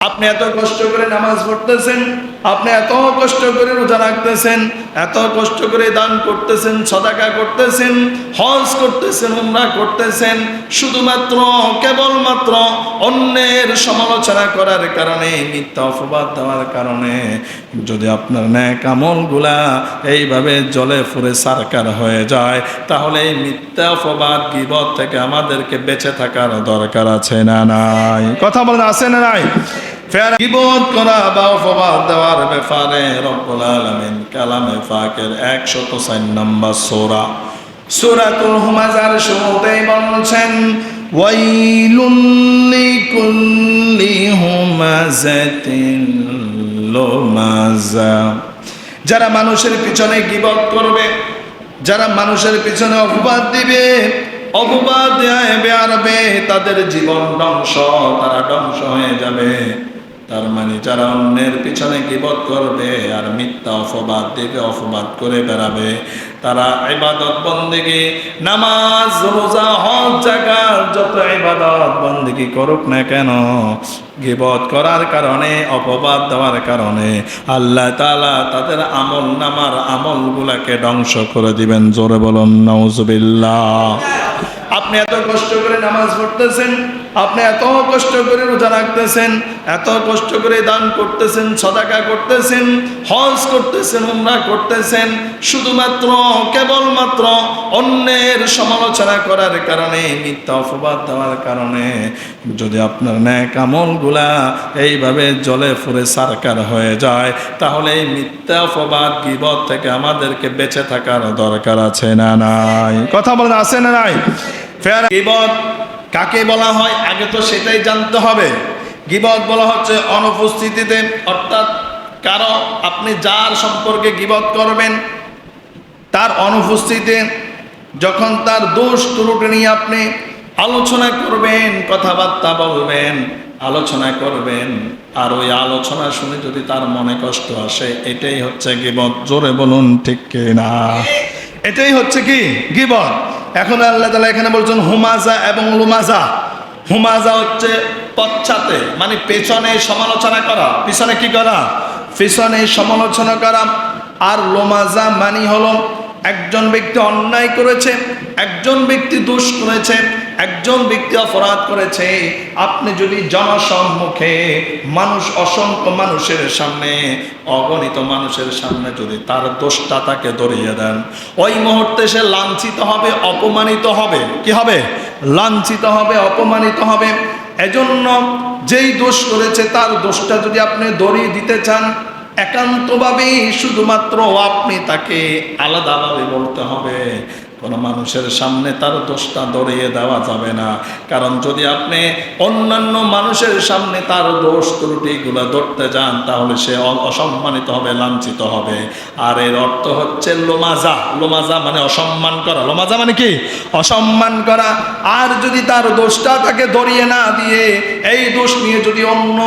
আপনি এত কষ্ট করে নামাজ পড়তেছেন, আপনি এত কষ্ট করে রোজা রাখতেছেন, এত কষ্ট করে দান করতেছেন, সাদাকা করতেছেন, হজ করতেছেন, উমরা করতেছেন, শুধুমাত্র কেবলমাত্র অন্যের সমালোচনা করার কারণে, মিথ্যা অপবাদ দেওয়ার কারণে যদি আপনার নেক আমলগুলা এইভাবে জলে ফুরে সারকার হয়ে যায়, তাহলে এই মিথ্যা অপবাদ গীবত থেকে আমাদেরকে বেঁচে থাকার দরকার আছে না নাই? কথা বলেন, আছে না নাই? গীবত করা বা অপবাদ দেওয়ার ব্যাপারে রব্বুল আলামিন কালামে পাকের 104 নম্বর সূরা সূরাতুল হুমাযার শুরুতেই বলছেন, ওয়াইলুন লিকুল্লি হুমাযাতিন লুমাযা। যারা মানুষের পিছনে গীবত করবে, যারা মানুষের পিছনে অপবাদ দিবে, অপবাদ বেয়ারবে, তাদের জীবন ধ্বংস, তারা ধ্বংস হয়ে যাবে। তার মানে যারা অন্যের পিছনে গীবত করবে আর মিথ্যা অপবাদ দেবে, অপবাদ করে বেড়াবে, তারা ইবাদত বন্দেগী, নামাজ রোজা হজ জাকাত যত ইবাদত বন্দেগী করুক না কেন, গীবত করার কারণে, অপবাদ দেওয়ার কারণে আল্লাহ তাআলা তাদের আমল নামার আমলগুলাকে ধ্বংস করে দিবেন। জোরে বলুন নাউজুবিল্লাহ। আপনি এত কষ্ট করে নামাজ পড়তেছেন, আপনি এত কষ্ট করে রোজা রাখতেছেন, এত কষ্ট করে দান করতেছেন, সাদাকা করতেছেন, হজ করতেছেন, উমরা করতেছেন, শুধুমাত্র কেবলমাত্র অন্যের সমালোচনা করার কারণে, মিথ্যা অপবাদ দেওয়ার কারণে যদি আপনার নেক আমলগুলা এইভাবে জলে ফুরে সারকার হয়ে যায়, তাহলে এই মিথ্যা অপবাদ গীবত থেকে আমাদেরকে বেঁচে থাকার দরকার আছে না নাই? কথা বলেন, আছে না নাই? গীবত কাকে বলা হয় আগে তো সেটাই জানতে হবে। গীবত বলা হচ্ছে অনুপস্থিতিতে, অর্থাৎ কারো, আপনি যার সম্পর্কে গীবত করবেন তার অনুপস্থিতিতে, যখন তার দোষ ত্রুটি নিয়ে আপনি আলোচনা করবেন, কথাবার্তা বলবেন, আলোচনা করবেন, আর ওই আলোচনা শুনে যদি তার মনে কষ্ট আসে, এটাই হচ্ছে গীবত। জোরে বলুন ঠিক কিনা? এটাই হচ্ছে কি গীবত। এখন আল্লাহ তাআলা এখানে বলছেন হুমাযা এবং লুমাযা। হুমাযা হচ্ছে পশ্চাতে, মানে পেছনে সমালোচনা করা, পিছনে কি করা? পিছনে সমালোচনা করা। আর লুমাযা মানে হলো একজন ব্যক্তি অন্যায় করেছে, একজন ব্যক্তি দোষ করেছে, একজন ব্যক্তি অপরাধ করেছে, আপনি যদি জনসম্মুখে মানুষ, অসংখ্য মানুষের সামনে, অগণিত মানুষের সামনে যদি তার দোষটা তাকে ধরিয়ে দেন, ওই মুহূর্তে সে লাঞ্ছিত হবে, অপমানিত হবে। কি হবে? লাঞ্ছিত হবে, অপমানিত হবে। এজন্য যেই দোষ করেছে তার দোষটা যদি আপনি ধরিয়ে দিতে চান, একান্তভাবেই শুধুমাত্র আপনি তাকে আলাদাভাবে বলতে হবে, কোনো মানুষের সামনে তার দোষটা ধরিয়ে দেওয়া যাবে না। কারণ যদি আপনি অন্যান্য মানুষের সামনে তার দোষ ত্রুটিগুলো ধরতে যান, তাহলে সে অসম্মানিত হবে, লাঞ্ছিত হবে। আর এর অর্থ হচ্ছে লোমাজা। লোমাজা মানে অসম্মান করা। লোমাজা মানে কি? অসম্মান করা। আর যদি তার দোষটা তাকে ধরিয়ে না দিয়ে এই দোষ নিয়ে যদি অন্য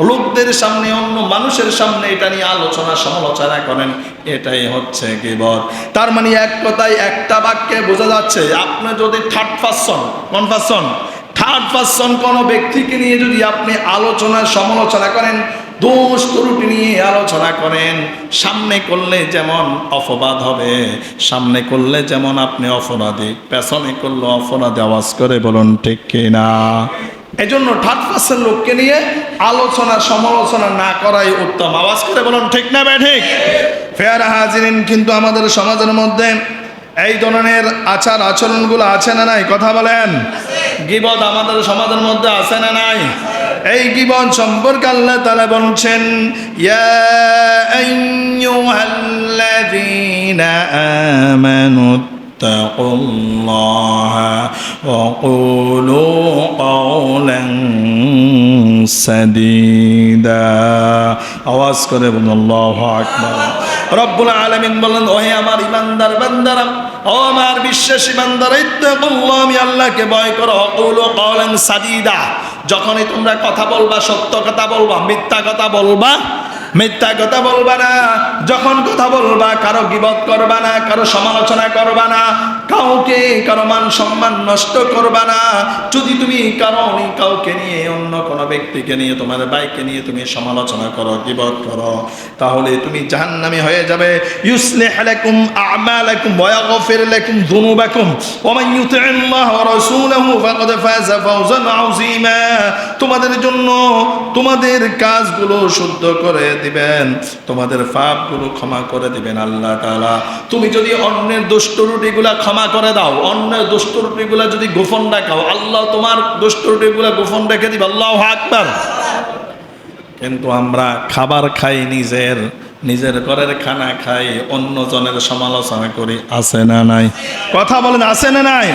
লোকদের সামনে, অন্য মানুষের সামনে এটা নিয়ে আলোচনা সমালোচনা করেন, এটাই হচ্ছে গীবত। তার মানে এক কথায়, একটা বাক্যে বোঝা যাচ্ছে, আপনি যদি থার্ড পারসন কোনো ব্যক্তিকে নিয়ে যদি আপনি আলোচনা সমালোচনা করেন, দোষ ত্রুটি নিয়ে আলোচনা করেন, সামনে করলে যেমন অপবাদ হবে, সামনে করলে যেমন আপনি অপরাধী, পেছনে করলে অপরাধী। আওয়াজ করে বলুন ঠিক কিনা? এজন্য থার্ড পারসন লোককে নিয়ে আলোচনা সমালোচনা না করাই উত্তম। আওয়াজ করে বলুন ঠিক না বে ঠিক? ফেয়ারা হাজিরিন, কিন্তু আমাদের সমাজের মধ্যে এই ধরনের আচার আচরণগুলো আছে না নাই? কথা বলেন। গীবত আমাদের সমাজের মধ্যে আছে না নাই? এই গীবত সম্পর্কে আল্লাহ তাআলা বলছেন, ইয়া আইয়ুহাল্লাযীনা আমানু ইত্তাকুল্লাহা ওয়া কুলু কওলান সাদীদা। আওয়াজ করে বলুন আল্লাহু আকবার। রব্বুল আলামিন বলেন, ওহে আমার ইমানদার বান্দারা, ও আমার বিশ্বাসী বান্দারা, ইত্তাকুল্লাহ, আমি আল্লাহকে ভয় করো, ওয়াকুলু কওলান সাদীদা। যখনই তোমরা কথা বলবা, সত্য কথা বলবা, মিথ্যা কথা বলবা, মিথ্যা কথা বলবা না। যখন কথা বলবা, কারো গীবত করবা না, কারো সমালোচনা করবা না, কাউকে কারো মান সম্মান নষ্ট করবা না। যদি তুমি কাউকে নিয়ে অন্য কোনো ব্যক্তিকে নিয়ে তোমার ভাইকে নিয়ে তুমি সমালোচনা করো, গীবত করো, তাহলে তুমি জাহান্নামী হয়ে যাবে। ইউসলিহ লাকুম আ'মালাকুম ওয়া ইয়াগফির লাকুম যুনুবাকুম ওয়া মান ইউতি'িল্লাহ ওয়া রাসূলাহু ফাকাদ ফাযা ফাওজান আযীমা। তোমাদের জন্য তোমাদের কাজগুলো শুদ্ধ করে দিবেন, তোমাদের পাপগুলো ক্ষমা করে দিবেন আল্লাহ তাআলা। তুমি যদি অন্যের দুষ্ট ত্রুটিগুলা ক্ষমা করে দাও, অন্যের দুষ্ট ত্রুটিগুলা যদি গোপন রাখাও, আল্লাহ তোমার দুষ্ট ত্রুটিগুলা গোপন রেখে দিবে। আল্লাহু আকবার। কিন্তু আমরা খাবার খাই, নিজের ঘরের খানা খাই, অন্য জনের সমালোচনা করি, আছে না নাই? কথা বলেন, আছে না নাই?